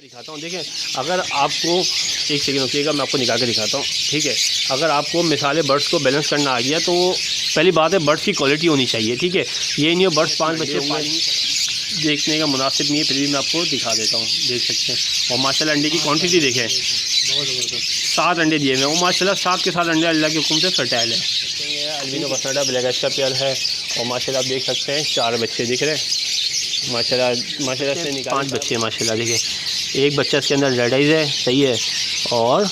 दिखाता हूँ। देखें, अगर आपको एक सेकंड रुकिएगा, मैं आपको निकाल के दिखाता हूँ, ठीक है। अगर आपको मिसाले बर्ड्स को बैलेंस करना आ गया तो पहली बात है बर्ड्स की क्वालिटी होनी चाहिए, ठीक है। ये नहीं हो बर्ड्स 5 बच्चे देखने का मुनासिब नहीं है, फिर भी मैं आपको दिखा देता हूँ, देख सकते हैं। और माशाल्लाह अंडे की क्वांटिटी देखें, बहुत ज़बरदस्त। 7 अंडे दिए हुए हैं, वो माशाल्लाह 7 के 7 अंडे अल्लाह के हुक्म से फर्टाइल है। ये अल्बिनो पसनाडा ब्लैक आइज का पेयर है और माशाल्लाह आप देख सकते हैं 4 बच्चे दिख रहे हैं माशाल्लाह से 5 बच्चे हैं माशाल्लाह। देखिए एक बच्चा इसके अंदर रेड आइज है, सही है, और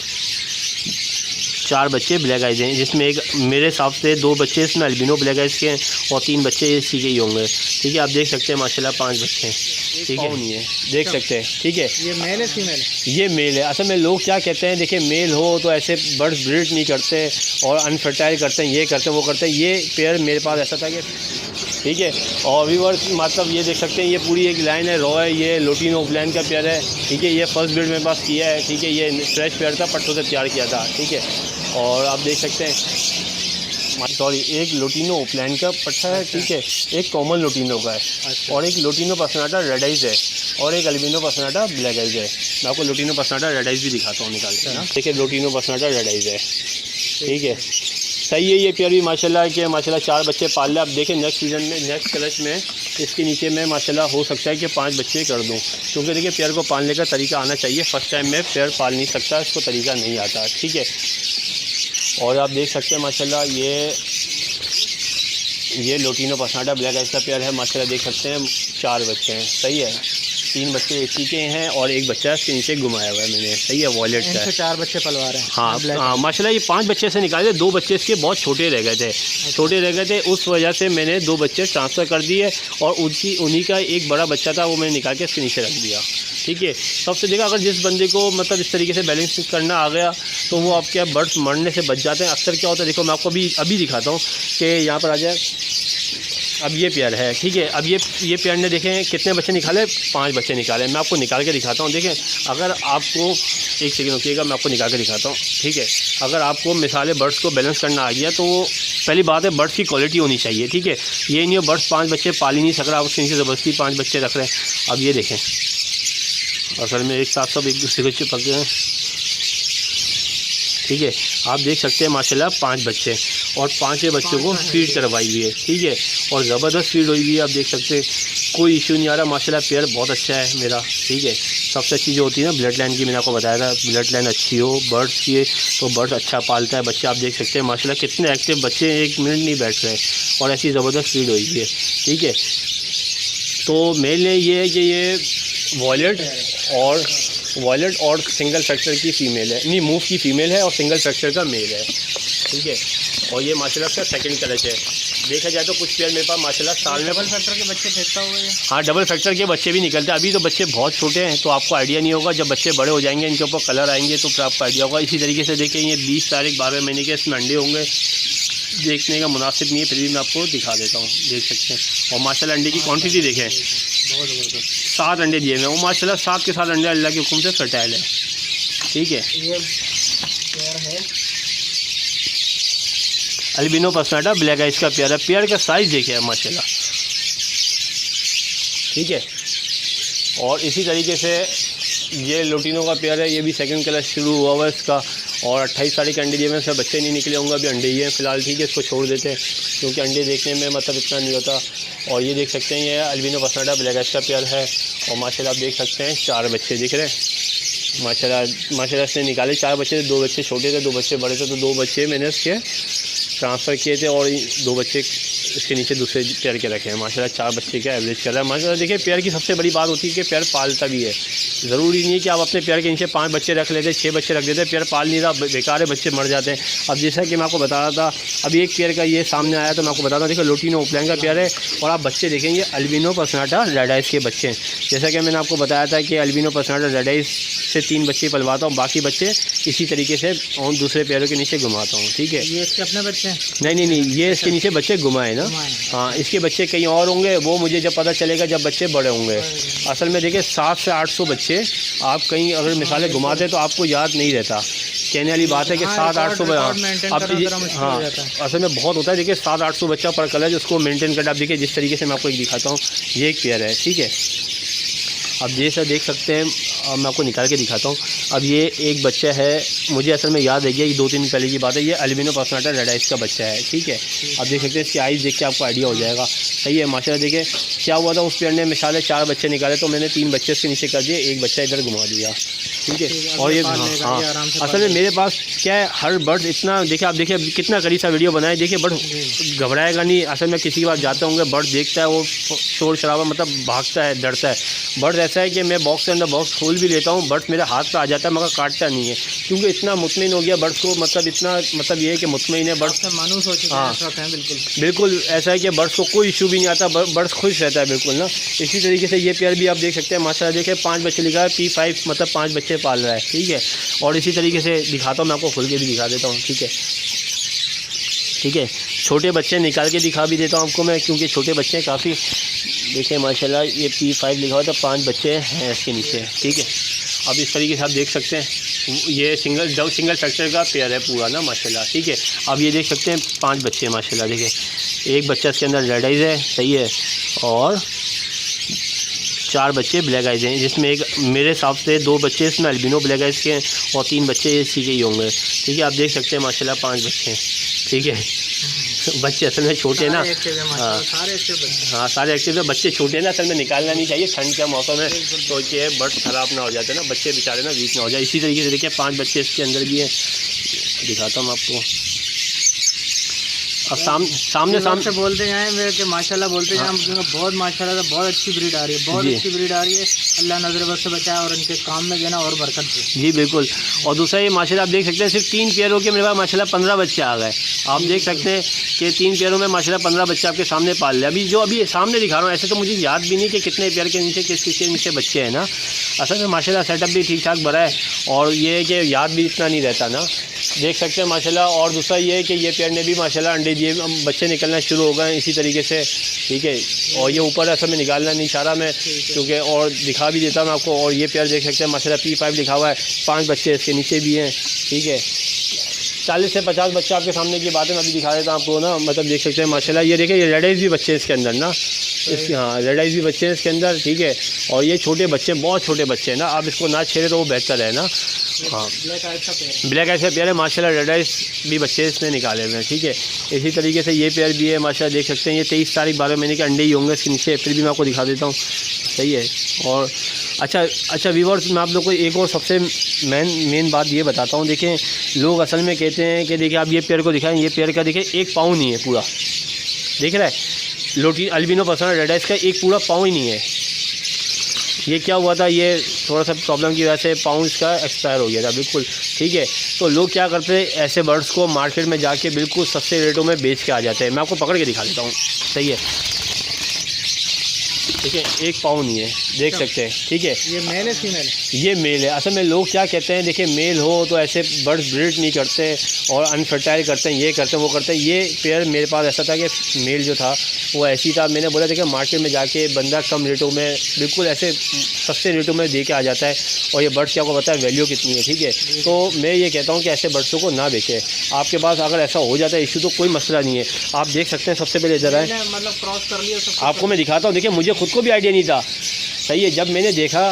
4 बच्चे ब्लैक आइज हैं, जिसमें एक मेरे हिसाब से 2 बच्चे इसमें अल्बिनो ब्लैक आइज के हैं और 3 बच्चे इसी के ही होंगे, ठीक है। आप देख सकते हैं माशाल्लाह 5 बच्चे हैं, ठीक है, नहीं है, देख सकते हैं, ठीक है। ये मेल है फीमेल है? ये मेल है। असल में लोग क्या कहते हैं, देखिए मेल हो तो ऐसे बर्ड्स ब्रीड नहीं करते और अनफर्टाइल करते हैं, ये करते हैं वो करते हैं। ये पेयर मेरे पास ऐसा था कि ठीक है। और व्यूअर्स मतलब ये देख सकते हैं, ये पूरी एक लाइन है, रॉ है, ये लोटिनो ओपलैंड का पेयर है, ठीक है। ये फर्स्ट ब्रीड मेरे पास किया है, ठीक है। ये फ्रेश पेयर था, पट्टों से तैयार किया था, ठीक है। और आप देख सकते हैं, सॉरी, एक लोटिनो ओपलैंड का पट्टा है, ठीक है, एक कॉमन लोटिनो का है, और एक लोटिनो पसनाडा रेड आइज है, और एक अल्बिनो पसनाडा ब्लैक आइज है। मैं आपको लोटिनो पसनाडा रेड आइज भी दिखाता हूँ निकाल के ना। देखिए लोटिनो पसनाडा रेड आइज है, ठीक है, सही है। ये पेयर भी माशाल्लाह के माशाल्लाह 4 बच्चे पाल ले। आप देखें नेक्स्ट सीज़न में, नेक्स्ट क्लच में इसके नीचे में माशाल्लाह हो सकता है कि 5 बच्चे कर दूं, क्योंकि देखिए पेयर को पालने का तरीका आना चाहिए। फ़र्स्ट टाइम में पेयर पाल नहीं सकता, इसको तरीका नहीं आता, ठीक है। और आप देख सकते हैं माशाल्लाह ये लोटिनो पसनाडा ब्लैक आइज का पेयर है, माशाल्लाह देख सकते हैं 4 बच्चे हैं, सही है। 3 बच्चे इसी के हैं और एक बच्चा इसके नीचे घुमाया हुआ है मैंने, सही है, वॉलेट का है। 4 बच्चे पलवा रहे हैं। हाँ माशाल्लाह ये 5 बच्चे से निकाले थे, 2 बच्चे इसके बहुत छोटे रह गए थे, उस वजह से मैंने 2 बच्चे ट्रांसफ़र कर दिए और उन्हीं का एक बड़ा बच्चा था वो मैंने निकाल के इसके नीचे रख दिया, ठीक है। सबसे देखा, अगर जिस बंदे को मतलब इस तरीके से बैलेंस करना आ गया तो वो आपके बर्ड्स मरने से बच जाते हैं। अक्सर क्या होता है, देखो मैं आपको अभी दिखाता हूँ कि यहाँ पर आ जाए। अब ये पेयर है, ठीक है। अब ये पेयर ने देखें कितने बच्चे निकाले, 5 बच्चे निकाले। मैं आपको निकाल के दिखाता हूँ। देखें, अगर आपको एक सेकंड रुकिएगा, मैं आपको निकाल के दिखाता हूँ, ठीक है। अगर आपको मिसाले बर्ड्स को बैलेंस करना आ गया तो पहली बात है बर्ड्स की क्वालिटी होनी चाहिए, ठीक है। ये नहीं हो बर्ड्स 5 बच्चे पाल ही नहीं सक रहा, आप उसके नीचे ज़बरदस्ती 5 बच्चे रख रहे हैं। अब ये देखें, असल में एक साथ सब एक दूसरे को चिपक गए हैं, ठीक है। आप देख सकते हैं माशाल्लाह 5 बच्चे और 5 बच्चों को फीड करवाई हुई है, ठीक है, और ज़बरदस्त फीड हुई हुई है। आप देख सकते हैं कोई इशू नहीं आ रहा, माशाल्लाह पेयर बहुत अच्छा है मेरा, ठीक है। सबसे अच्छी जो होती है ना ब्लड लाइन की, मैंने आपको बताया था, ब्लड लाइन अच्छी हो बर्ड्स की तो बर्ड्स अच्छा पालता है बच्चे। आप देख सकते हैं माशाल्लाह कितने एक्टिव बच्चे, 1 मिनट नहीं बैठ रहे और ऐसी ज़बरदस्त फीड हुई हुई है, ठीक है। तो मेल ने ये है कि ये वॉयलेट और सिंगल फैक्टर की फ़ीमेल है, नहीं मूव की फ़ीमेल है और सिंगल फैक्टर का मेल है, ठीक है। और ये माशाल्लाह का सेकंड क्लच है। देखा जाए तो कुछ पेयर मेरे पास माशाल्लाह साल में डबल फैक्टर के बच्चे फेंकता हुआ है। हाँ, डबल फैक्टर के बच्चे भी निकलते हैं। अभी तो बच्चे बहुत छोटे हैं तो आपको आइडिया नहीं होगा, जब बच्चे बड़े हो जाएंगे इनके ऊपर कलर आएंगे तो फिर आपको आइडिया होगा। इसी तरीके से देखिए ये 20 तारीख 12 महीने के इसमें अंडे होंगे, देखने का मुनासिब नहीं है, फिर भी मैं आपको दिखा देता हूँ, देख सकते हैं। और माशाल्लाह अंडे की क्वांटिटी देखें, बहुत ज़बरदस्त। 7 अंडे दिए हुए हैं, वो माशाल्लाह 7 के 7 अंडे अल्लाह के हुक्म से फर्टाइल है, ठीक है। ये पेयर है अल्बिनो पसनाडा ब्लैक आइज का पेयर है। पेयर का साइज़ देखिए माशाल्लाह, ठीक है। और इसी तरीके से ये लोटिनो का पेयर है, ये भी सेकंड क्लच शुरू हुआ हुआ है इसका, और 28 तारीख अंडे दिए में से बच्चे नहीं निकले होंगे, अभी अंडे ही हैं फ़िलहाल, ठीक है। इसको छोड़ देते हैं क्योंकि अंडे देखने में मतलब इतना नहीं होता। और ये देख सकते हैं ये अल्बिनो पसनाडा ब्लैक आइज का पेयर है और माशाल्लाह आप देख सकते हैं 4 बच्चे दिख रहे हैं माशाल्लाह से निकाले 4 बच्चे, 2 बच्चे छोटे थे, 2 बच्चे बड़े थे, तो 2 बच्चे मैंने इसके ट्रांसफ़र किए थे और 2 बच्चे इसके नीचे दूसरे पेयर के रखे हैं। माशाल्लाह 4 बच्चे का एवरेज कर रहा है माशाल्लाह। देखिए पेयर की सबसे बड़ी बात होती है कि पेयर पालता भी है, ज़रूरी नहीं है कि आप अपने पेयर के नीचे 5 बच्चे रख लेते, 6 बच्चे रख देते, पेयर पाल नहीं रहा, बेकार है, बच्चे मर जाते हैं। अब जैसा कि मैं आपको बता रहा था, अभी एक पेयर का ये सामने आया तो मैं आपको बताता हूँ। देखिए लोटिनो ओपलैंड का पेयर है और आप बच्चे देखेंगे अल्बिनो पसनाडा रेड आइज के बच्चे हैं। जैसा कि मैंने आपको बताया था कि अल्बिनो पसनाडा रेड आइज से 3 बच्चे पलवाता हूँ, बाकी बच्चे इसी तरीके से और दूसरे पेयरों के नीचे घुमाता हूँ, ठीक है। ये इसके अपने बच्चे हैं? नहीं, ये इसके नीचे बच्चे घुमाए ना, हाँ, इसके बच्चे कहीं और होंगे, वो मुझे जब पता चलेगा जब बच्चे बड़े होंगे। असल में देखिए 700 से 800 बच्चे आप कहीं अगर मिसालें घुमाते हैं तो आपको याद नहीं रहता। कहने वाली बात है कि 700-800 हाँ असल में बहुत होता है। देखिए 700-800 बच्चा पर कलर उसको मेंटेन करना। आप देखिए जिस तरीके से मैं आपको एक दिखाता हूँ, ये एक पेयर है, ठीक है। अब जैसा देख सकते हैं अब मैं आपको निकाल के दिखाता हूँ। अब ये एक बच्चा है, मुझे असल में याद है कि 2-3 दिन पहले की बात है, ये अल्बिनो पर्सनाटा रेड आइस का बच्चा है, ठीक है। अब देख सकते हैं इसकी आइज़ देख के आपको आइडिया हो जाएगा, सही है। माशाल्लाह देखिए क्या हुआ था, उस पेड़ ने मिसाल 4 बच्चे निकाले तो मैंने 3 बच्चे उसके नीचे कर दिए, एक बच्चा इधर घुमा दिया, ठीक है। और ये हाँ असल में मेरे पास क्या है, हर बर्ड इतना देखिए, आप देखिए कितना करीब सा वीडियो बनाए, देखिए बर्ड घबराएगा नहीं। असल में किसी के पास जाते होंगे, बर्ड देखता है वो शोर शराबा मतलब भागता है, डरता है। बर्ड ऐसा है कि मैं बॉक्स के अंदर बॉक्स खोल भी लेता हूँ, बर्ड मेरे हाथ पे आ जाता है मगर काटता नहीं है, क्योंकि इतना मुतमिन हो गया बर्ड्स को, मतलब इतना मतलब ये है कि मुतमिन है बर्ड्स, मानूस हो चुके हैं। बिल्कुल ऐसा है कि बर्ड्स को कोई इशू भी नहीं आता, बर्ड्स खुश रहता है बिल्कुल ना। इसी तरीके से ये पेयर भी आप देख सकते हैं माशाल्लाह, देखिए 5 बच्चे लिखा है, P5 मतलब 5 बच्चे पाल रहा है, ठीक है। और इसी तरीके से दिखाता हूँ मैं आपको, खुल के भी दिखा देता हूँ, ठीक है, ठीक है। छोटे बच्चे निकाल के दिखा भी देता हूँ आपको मैं, क्योंकि छोटे बच्चे काफ़ी, देखिए माशाल्लाह ये P5 लिखा हुआ था, 5 बच्चे हैं इसके नीचे, ठीक है। अब इस तरीके से आप देख सकते हैं, ये सिंगल फैक्टर का पेयर है पूरा ना माशाल्लाह, ठीक है। अब ये देख सकते हैं 5 बच्चे माशाल्लाह, देखिए एक बच्चा इसके अंदर रेड आइज़ है, सही है, और 4 बच्चे ब्लैक आइज़ हैं, जिसमें एक मेरे हिसाब से 2 बच्चे इसमें अल्बिनो ब्लैक आइज़ के हैं और 3 बच्चे इसी के ही होंगे, ठीक है। आप देख सकते हैं माशाल्लाह 5 बच्चे हैं, ठीक है। बच्चे असल में छोटे ना, हाँ सारे एक्टिव है, बच्चे छोटे ना, असल में निकालना नहीं चाहिए ठंड का मौसम है, तो ये बर्ड ख़राब ना हो जाते ना, बच्चे बेचारे ना वीक ना हो जाए। इसी तरीके से देखिए 5 बच्चे इसके अंदर भी हैं, दिखाता हूँ आपको। अब सामने से बोलते जाएँ कि माशाल्लाह बोलते जाएँ, बहुत माशाल्लाह से बहुत अच्छी ब्रीड आ रही है, बहुत अच्छी ब्रीड आ रही है। अल्लाह नजर बद से बचाए और इनके काम में देना और बरकत दे। जी बिल्कुल। और दूसरा ये माशाल्लाह आप देख सकते हैं सिर्फ 3 पेयरों के मेरे पास माशाल्लाह 15 बच्चे आ गए। आप देख सकते हैं कि 3 पेयरों में माशाल्लाह 15 बच्चे आपके सामने पाल लिया। अभी सामने दिखा रहा हूँ, ऐसे तो मुझे याद भी नहीं कि कितने पेयर के नीचे किस किस के नीचे बच्चे हैं ना। असल में माशाल्लाह सेटअप भी ठीक ठाक भरा है, और ये कि याद भी इतना नहीं रहता ना, देख सकते हैं माशाल्लाह। और दूसरा ये है कि ये पेयर ने भी माशाल्लाह अंडे दिए, बच्चे निकलना शुरू हो गए इसी तरीके से, ठीक है। और ये ऊपर असल में निकालना नहीं चाह रहा मैं, क्योंकि और दिखा भी देता हूँ आपको। और ये पेयर देख सकते हैं माशाल्लाह P5 लिखा हुआ है, 5 बच्चे इसके नीचे भी हैं, ठीक है। 40 से 50 बच्चे आपके सामने की बात है, मैं अभी दिखा देता हूँ आपको ना, मतलब देख सकते हैं माशाल्लाह। ये देखिए ये रेड आइज़ भी बच्चे हैं इसके अंदर ना, इसके हाँ रेड आइज़ भी बच्चे हैं इसके अंदर, ठीक है। और ये छोटे बच्चे, बहुत छोटे बच्चे हैं ना, आप इसको ना छेड़े तो वो बेहतर है ना। हाँ ब्लैक आइज़ का पेयर है माशाल्लाह, रेड आइज़ भी बच्चे इसने निकाले हुए हैं, ठीक है। इसी तरीके से ये पेयर भी है माशाल्लाह, देख सकते हैं। ये 23 तारीख 12 महीने के अंडे ही होंगे इसके नीचे, फिर भी मैं आपको दिखा देता हूँ, सही है। और अच्छा व्यूअर्स, मैं आप लोग को एक और सबसे मेन बात ये बताता हूँ। देखें लोग असल में कहते हैं कि देखिए आप ये पेयर को दिखाएं, ये पेयर का देखिए 1 पाँव नहीं है पूरा, देख रहा है। लोटी अल्बिनो पर्सनाटा रेड आइज़ का 1 पूरा पाँव ही नहीं है। ये क्या हुआ था, ये थोड़ा सा प्रॉब्लम की वजह से पाँव इसका एक्सपायर हो गया था, बिल्कुल, ठीक है। तो लोग क्या करते हैं, ऐसे बर्ड्स को मार्केट में जाके बिल्कुल सस्ते रेटों में बेच के आ जाते हैं। मैं आपको पकड़ के दिखा देता हूँ, सही है। ठीक है, 1 पाँव नहीं है, देख सकते हैं, ठीक है। ये मेल है फीमेल? ये मेल है। असल में लोग क्या कहते हैं, देखिए मेल हो तो ऐसे बर्ड्स ब्रीड नहीं करते और अनफर्टाइल करते हैं, ये करते हैं वो करते हैं। ये पेयर मेरे पास ऐसा था कि मेल जो था वो ऐसी था, मैंने बोला देखिए मार्केट में जाके बंदा कम रेटों में बिल्कुल ऐसे सस्ते रेटों में दे के आ जाता है, और ये बर्ड्स की आपको पता है वैल्यू कितनी है, ठीक है। तो मैं ये कहता हूँ कि ऐसे बर्ड्सों को ना बेचें। आपके पास अगर ऐसा हो जाता है इशू तो कोई मसला नहीं है, आप देख सकते हैं। सबसे पहले इधर आए, मतलब क्रॉस कर लिया, आपको मैं दिखाता हूँ। देखिए मुझे खुद को भी आइडिया नहीं था, सही है। जब मैंने देखा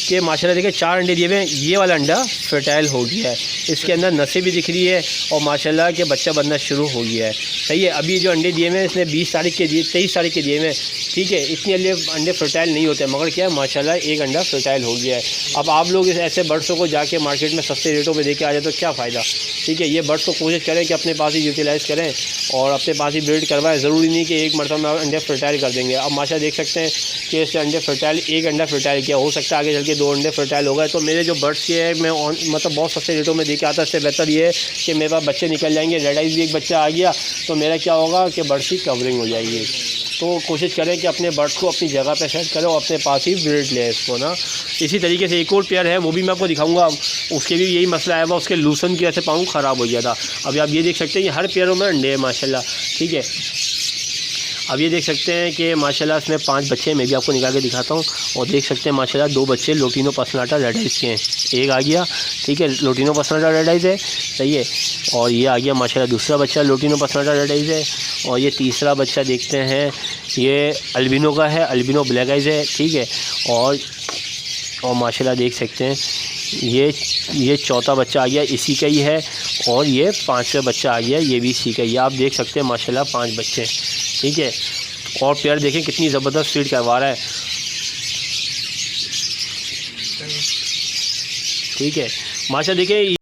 कि माशाल्लाह देखिए 4 अंडे दिए हुए हैं, ये वाला अंडा फर्टाइल हो गया है, इसके अंदर नसें भी दिख रही है और माशाल्लाह के बच्चा बनना शुरू हो गया है, सही है। अभी जो अंडे दिए हुए हैं इसने 20 तारीख के दिए, 23 तारीख के दिए हुए हैं, ठीक है। इतने अंडे फर्टाइल नहीं होते, मगर क्या है माशाल्लाह 1 अंडा फर्टाइल हो गया है। अब आप लोग ऐसे बर्ड्सों को जाके मार्केट में सस्ते रेटों में देके आ जाए तो क्या फ़ायदा, ठीक है। ये बर्ड्स को कोशिश करें कि अपने पास ही यूटिलाइज़ करें और अपने पास ही ब्रीड करवाएं। ज़रूरी नहीं कि एक मरतबा में अंडे फर्टाइल कर देंगे। अब माशाल्लाह देख सकते हैं कि इससे अंडे फर्टाइल, 1 अंडा फर्टाइल किया, हो सकता है आगे चल के 2 अंडे फर्टाइल हो गए। तो मेरे जो बर्ड्स के हैं मैं मतलब बहुत सस्ते रेटों में देके आता है। इससे बेहतर ये है कि मेरे पास बच्चे निकल जाएंगे। रेड आइज़ भी एक बच्चा आ गया तो मेरा क्या होगा कि बर्ड्स की कवरिंग हो जाएगी। तो कोशिश करें कि अपने बर्ड्स को अपनी जगह पे सेट करें और अपने पास ही ब्रीड लें इसको ना। इसी तरीके से एक और पेयर है, वो भी मैं आपको दिखाऊंगा। उसके भी यही मसला आया हुआ, उसके लूसन की वजह से पाँव ख़राब हो गया था। अभी आप ये देख सकते हैं कि हर पेयरों में अंडे हैं माशाल्लाह, ठीक है। अब ये देख सकते हैं कि माशाल्लाह इसमें 5 बच्चे हैं, मैं भी आपको निकाल के दिखाता हूँ। और देख सकते हैं माशाल्लाह 2 बच्चे लोटिनो पर्सनाटा रेड आइज़ के हैं, एक आ गया, ठीक है, लोटिनो पर्सनाटा रेड आइज़ है, सही है। और ये आ गया माशाल्लाह दूसरा बच्चा लोटिनो पर्सनाटा रेड आइज़ है। और ये तीसरा बच्चा देखते हैं, ये अल्बिनो का है, अल्बिनो ब्लैक आइज़ है, ठीक है। और और माशाल्लाह देख सकते हैं ये चौथा बच्चा आ गया, इसी का ही है। और ये 5वां बच्चा आ गया, ये भी इसी का ही। आप देख सकते हैं माशाल्लाह 5 बच्चे, ठीक है। और पेयर देखें कितनी ज़बरदस्त फीड करवा रहा है, ठीक है। माशाल्लाह देखिए